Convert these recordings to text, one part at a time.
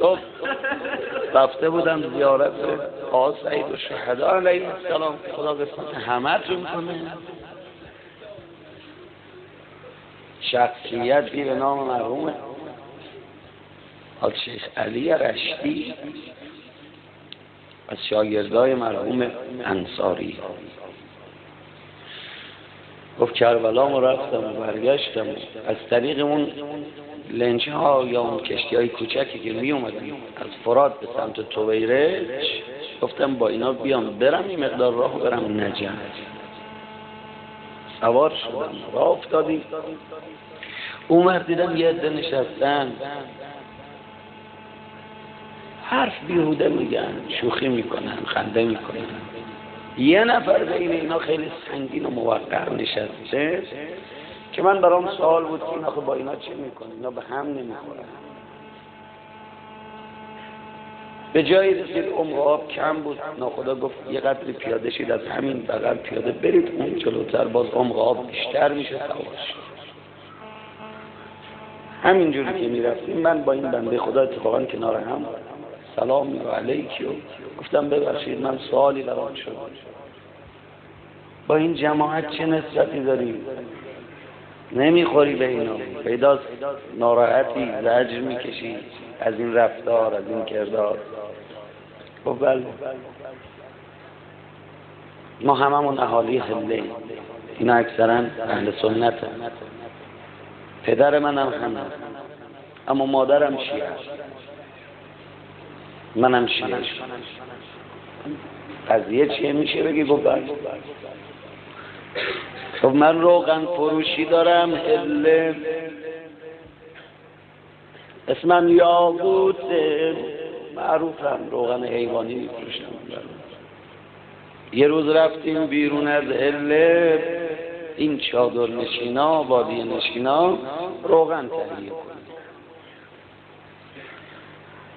گفت رفته بودم زیارت آقا سعید الشهدا علیه السلام، خدا قسمت همه‌تون کنه. شخصیتی به نام مرحوم حاج شیخ علی رشتی از شاگردای مرحوم انصاری. گفت کربلا ما رفتم و برگشتم، از طریق اون لنج ها یا اون کشتی های کوچکی که می اومدیم از فرات به سمت تویرج، گفتم با اینا بیام برم این مقدار راه برم نجف. سوار شدم راه افتادیم، اون دیدم یه عده نشستن حرف بیهوده میگن، شوخی میکنن، خنده میکنن. یه نفر بین اینا خیلی سنگین و موقر نشسته که من برام سوال بود که اینا با اینا چه میکنه، اینا به هم نمیخورن. به جایی رسید عمق آب کم بود، ناخدا گفت یه قدری پیاده شید از همین بغل پیاده برید اون جلوتر، باز عمق آب بیشتر میشه سواش. همینجوری که میرفتیم من با این بنده خدا اتفاقا کنار هم سلام علیکی و گفتم ببخشید من سوالی برام شد، با این جماعت چه نسبتی داری؟ نمیخوری به اینا؟ پیداست ناراحتی، زجر میکشی از این رفتار، از این کردار؟ خب بله، ما هممون اهالی حله، اینا اکثرا اهل سنت هم. پدر منم هم، اما مادرم شیعه، منم شیعه. قضیه چیه میشه بگی؟ گفت خب من روغن فروشی دارم حله، اسمم یاقوت، معروفم، روغن حیوانی میفروشم. یه روز رفتیم بیرون از حله، این چادر نشینا، وادی نشینا، روغن تهیه کنیم.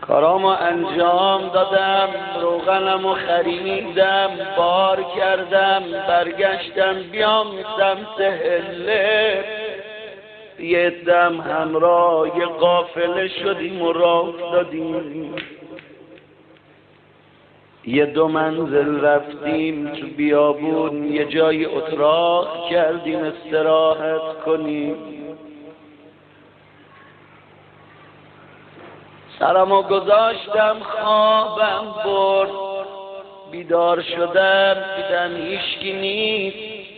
کارامو انجام دادم، روغنمو خریدم، بار کردم، برگشتم بیام سمت حله. یه دم همراه یه قافله شدیم و راه افتادیم. یه 2 منزل رفتیم تو بیابون، یه جای اتراق کردیم استراحت کنیم. سرمو گذاشتم خوابم برد، بیدار شدم دیدم هیچکی نیست،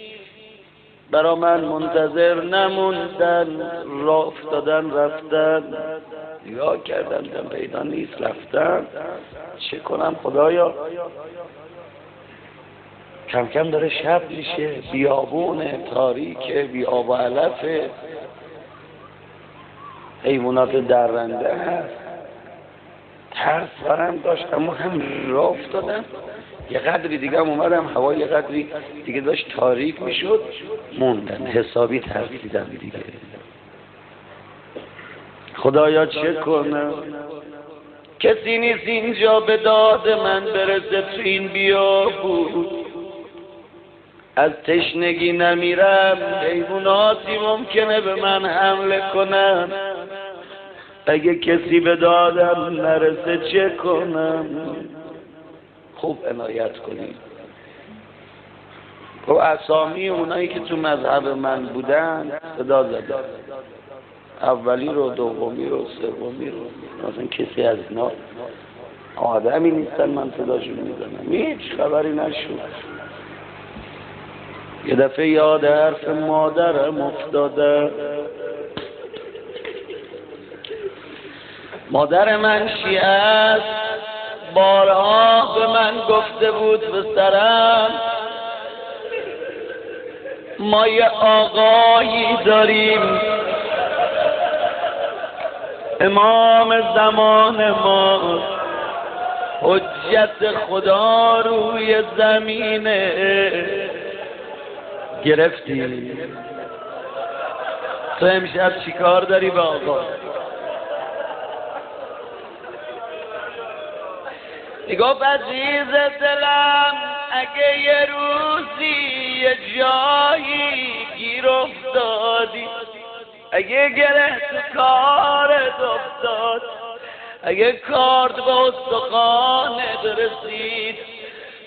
برا من منتظر نموندن، راه افتادن رفتن. نگاه کردم دیدم پیدا نیست، رفتن. چه کنم خدایا؟ کم کم داره شب میشه، بیابونه، تاریکه، بی آب و علفه، حیوانات درنده هست. ترس برم داشت، اما هم راه افتادم. یه قدری دیگه هم اومدم، هوا یه قدری دیگه داشت تاریک میشد، موندن. حسابی ترسیدم دیگه. خدایا چه کنم؟ کسی نیست اینجا به داد من برسه تو این بیابون. از تشنگی نمیرم، حیواناتی ممکنه به من حمله کنن. اگه کسی به دادم نرسه چه کنم؟ خوب عنایت کنید. خب اسامی اونایی که تو مذهب من بودن صدا زدن، اولی رو، دومی رو، سومی رو. مثلا کسی از اینا آدمی نیستن من صداشون میزنم، هیچ خبری نشد. یه دفعه یاد حرف مادرم افتاده. مادر من شیعه است، بارها به من گفته بود به سرم ما یه آقایی داریم، امام زمان ما، حجت خدا روی زمینه. گرفتی؟ تو امشب چی کار داری به آقا؟ میگفت عزیز دلم اگه یه روزی یه جایی گیر افتادی، اگه گره تو کارت افتاد، اگه کارد به استخوانت رسید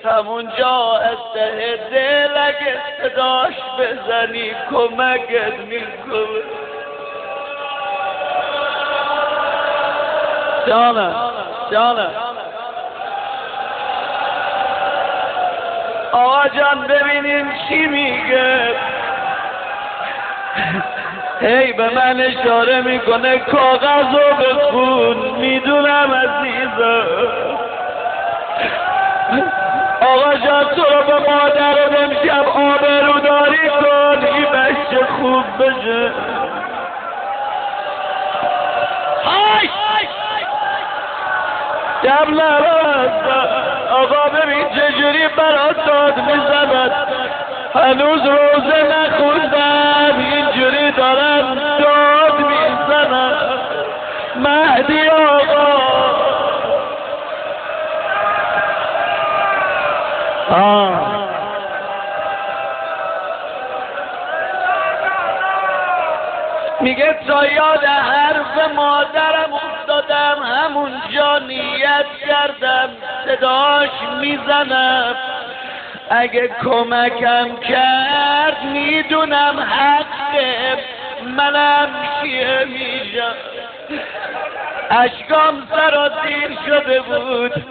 همونجا از ته دل اگه صداش بزنی کمکت میکنه. جانم آقا جان ببینین چی میگه. هی به من اشاره میکنه کاغذ رو بخون. میدونم عزیزم آقا جان تو رو به مادرت امشب آبروداری کن این بچه خوب بشه. دم نرد آقا ببین چجوری برات داد میزند. هنوز روزه نخوندم اینجوری دارم داد میزنم. مهدی آقا میگه تا یاد حرف مادرم افتادم همونجا نیت کردم صداش میزنم. اگه کمکم کرد میدونم حقه منم چیه میشم. اشکام سرازیر شده بود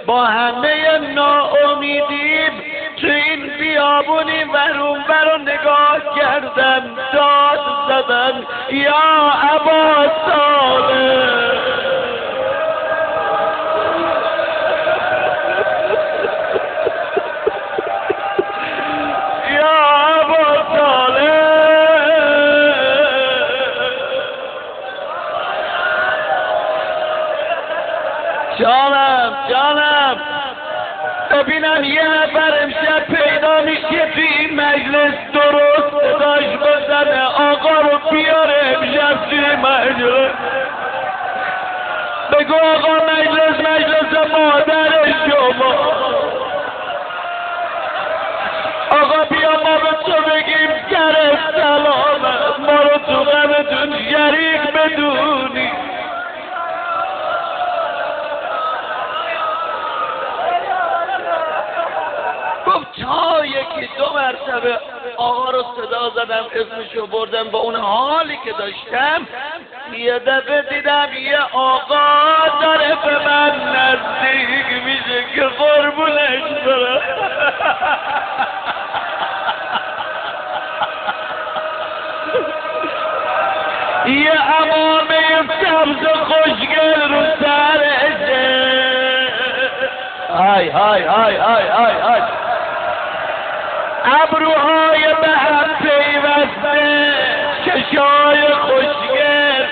با همه ناامیدیم تو این بیابونی ورون برون نگاه کردم داد زدم یا ابا صالح. جانم ببینم یه نفر امشب پیدا میشه توی این مجلس درست صداش بزنه آقا رو بیاره امشب توی مجلس. بگو آقا مجلس مادر شما. آقا بیا ما به تو بگیم در سلامت ما رو تو غمتون شریک بدونی. تا یکی دو مرتبه آقا رو صدا زدم اسمشو بردم با اون حالی که داشتم یه دفعه دیدم یه آقا داره به من نزدیک میشه که قربونش برم. یه عمامه سبز خوشگل رو سرشه. های ابروهای به هم پیوسته چشای خوشگل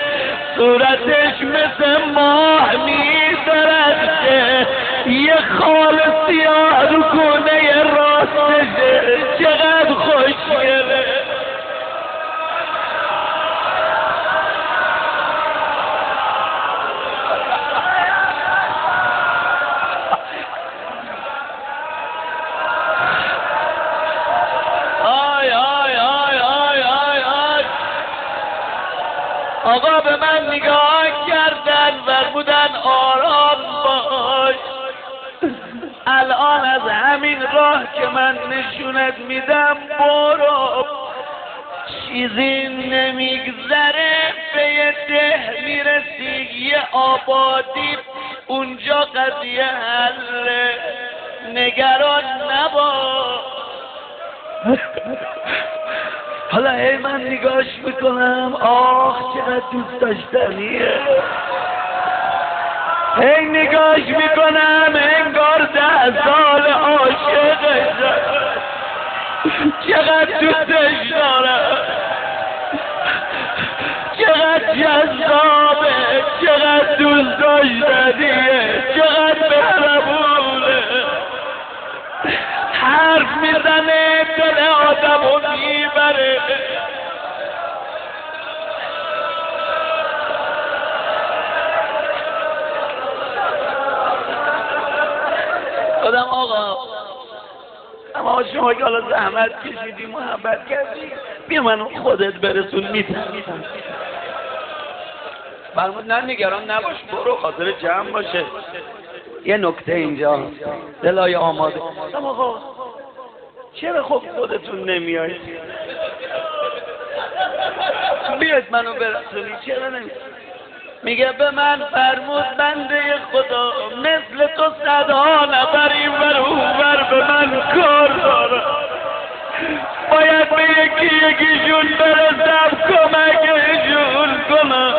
صورتش مثل ماه می‌درخشه یه خال سیاه رو گونه راستشه چقدر خوشگله. آقا به من نگاه کردن فرمودن آرام باش. الان از همین راه که من نشونت میدم برو. چیزی نمیگذره به یه ده میرسی یه آبادی اونجا قضیه حله نگران نباش. حالا هی من نگاش میکنم آخ چقدر دوست داشتنیه. هی نگاش میکنم انگار 10 سال عاشقشم. چقدر دوستش دارم چقدر جذابه چقدر دوست داشتنیه چقدر مهربونه. حرف میزنه دل آدمو میبره. آدم آقا اما شما که حالا زحمت کشیدی محبت کردی بیا منو خودت برسون میتونم. فرمود نه نگران نباش، برو، خاطر جمع باشه. یه نکته اینجا دلای آماده. آقا چرا خب خودتون نمیایید؟ بیاید منو برسونی، چرا نمیایید؟ میگه به من فرمود بنده خدا مثل تو صدها نفر این ور اون ور به من کار داره، باید به یکی یکیشون برسم کمکشون کنم.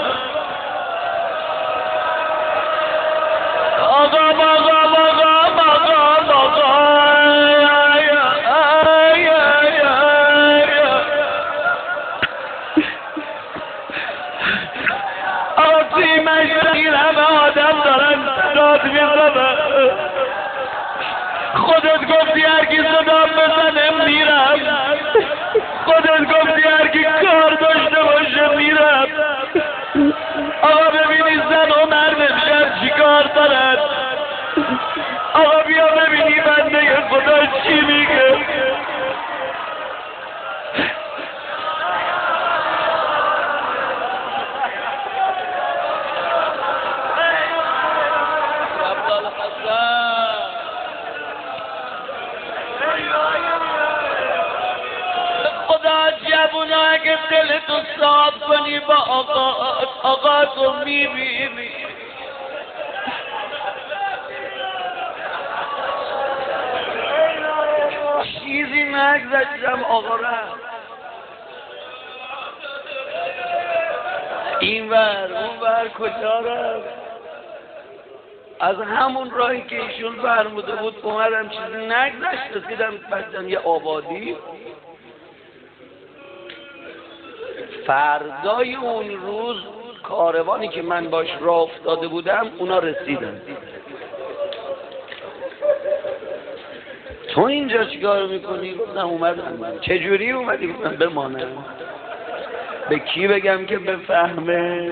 خودت گفتی هر کی صدا بزنه میرم، خودت گفتی هر کی کار داشته باشه میرم. آقا ببینی زن و مرد امشب چی کار دارن؟ آقا بیا ببینی بنده خدا چی میگه. جوونا اگه دلتو صاف کنی با آقا تو میبینی. چیزی نگذاشتم آقا رفت این ور اون ور کجا رفت. از همون راهی که ایشون فرموده بود اومدم، چیزی نگذاشت، رسیدم بستم یه آبادی. فردای اون روز کاروانی که من باش راه افتاده بودم اونا رسیدن. تو اینجا چیکار میکنی؟ گفتم اومدم. چجوری اومدی؟ گفتم بمانم. به کی بگم که بفهمه؟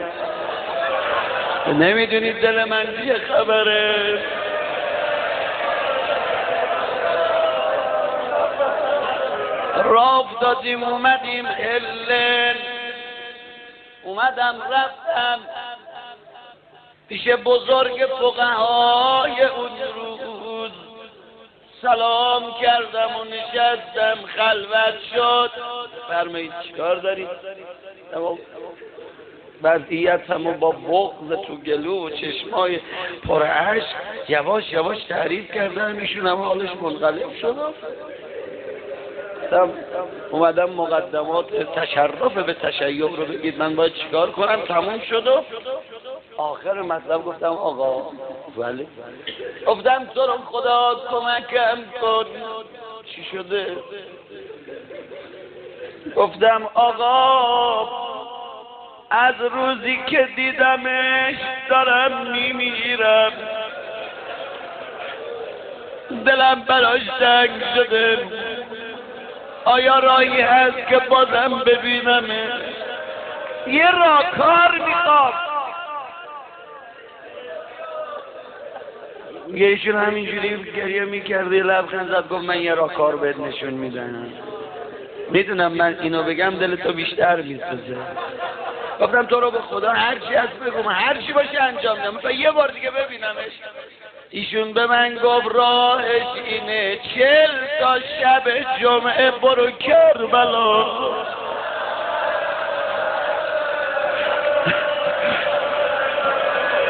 نمیدونید دل من چه خبره؟ راه افتادیم اومدیم هلن، اومدم رفتم پیش بزرگ فقهای اون روز، سلام کردم و نشستم، خلوت شد. فرمایید چیکار دارید؟ وضعیتم و با بغض تو گلو و چشمای پر اشک یواش یواش تعریف کردم. ایشون هم حالش منقلب شد. اومدم مقدمات تشرف به تشیع رو بگید من باید چیکار کنم. تموم شد و آخر مطلب گفتم آقا ولی گفتم تو رو خدا کمکم کن. چی شده؟ گفتم آقا از روزی که دیدمش دارم میمیرم، دلم براش تنگ شده، آیا راهی هست که بازم ببینمه؟ یه راهکار میخوام. ایشون همینجوری گریه میکرد، لبخند زد، گفت من یه راهکار بهت نشون میدم. میدونم من اینو بگم دلتو بیشتر میسوزه. گفتم تو رو به خدا هر چی هست بگم، هر چی باشه انجام میدم، مثلا یه بار دیگه ببینمش. ایشون به من گفت راهش اینه 40 تا شب جمعه برو کربلا.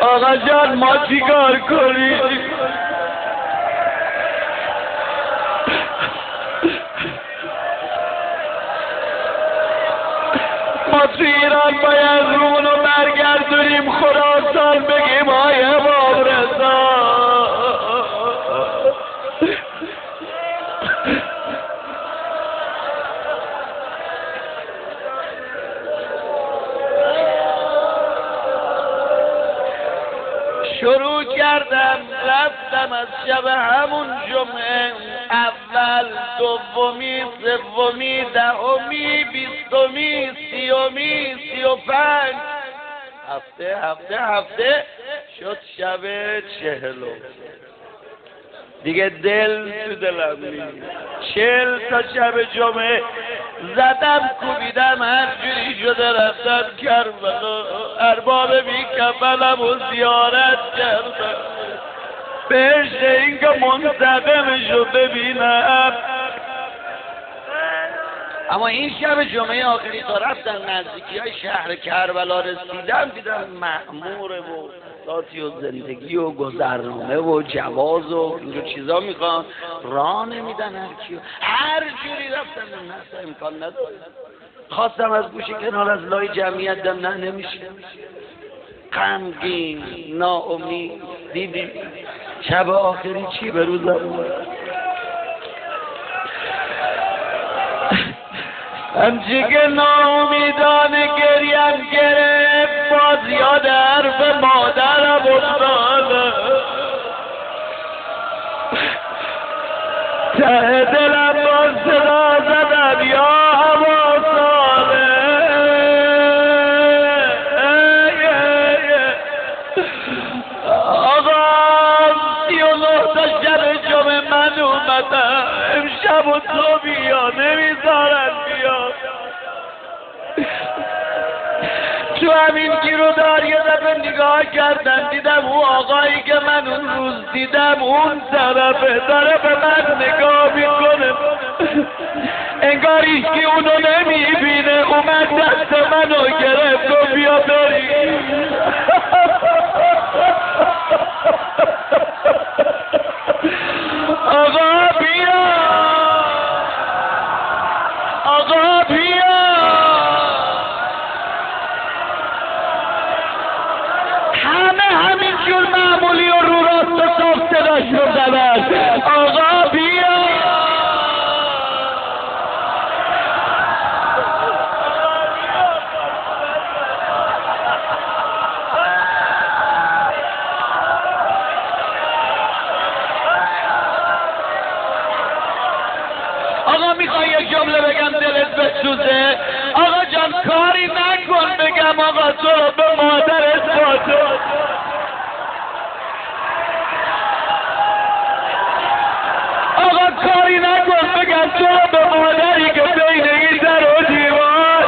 آقا جان ما چی کار کنیم؟ ما تو ایران باید رومونو برگردونیم خراسان، بگیم های امام رضا. شروع کردم رفتم از شب همون جمعه، اول، دومی، سومی، دهمی، بیستمی، سیومی، 35 هفته شد شب 40. دیگه دل تو دلم نیست. 40 تا شب جمعه زدم کوبیدم هر جوری شده رفتم کربلا، ارباب بی کفلم و زیارت کردم، بهشت این که منتقمشو ببینم. اما این شب جمعه آخری تا رفتن نزدیکی های شهر کربلا رسیدم، دیدم مأموره و ذاتی و زندگی و گذرنامه و جواز و اینجور چیزا میخوان، راه نمیدن هر کیو، هر جوری رفتم نه امکان نداره. خواستم از گوشه کنار از لای جمعیت دم، نه نمیشه، غمگین ناامید. دیدی شب آخری چی به روزم اومد؟ همچی که ناامیدانه گریم گرفت، باز یاد حرف مادرم افتاد، ته دلم باز صدا زدم یا هوا ساله. آقا 39 تا شب جمعه من اومدم، امشب و تو بیا، نمیذارن بیا. تو همین گیرودار یه دفعه نگاه کردم، دیدم اون آقایی که من اون روز دیدم اون طرفه داره به من نگاه میکنه، انگار هیچکی اونو نمیبینه. اومد دست منو گرفت و بیا بریم. آقا بیا، آقا بیا. همین جور معمولی و رو راست و صاف صداش رو زدن، آقا بیا. آقا میخوای یک جمله بگم دلت بسوزه؟ آقا جان کاری نکن بگم آقا تو رو به مادرت باشه. آقا کاری نکن بگم تو رو به مادری که بین این در و دیوار.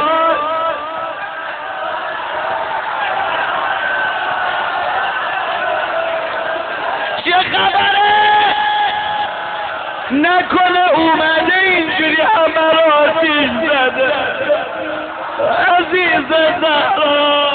چه خبره؟ نکنه اومده اینجوری همه را آتیش زده. عزیز زهرا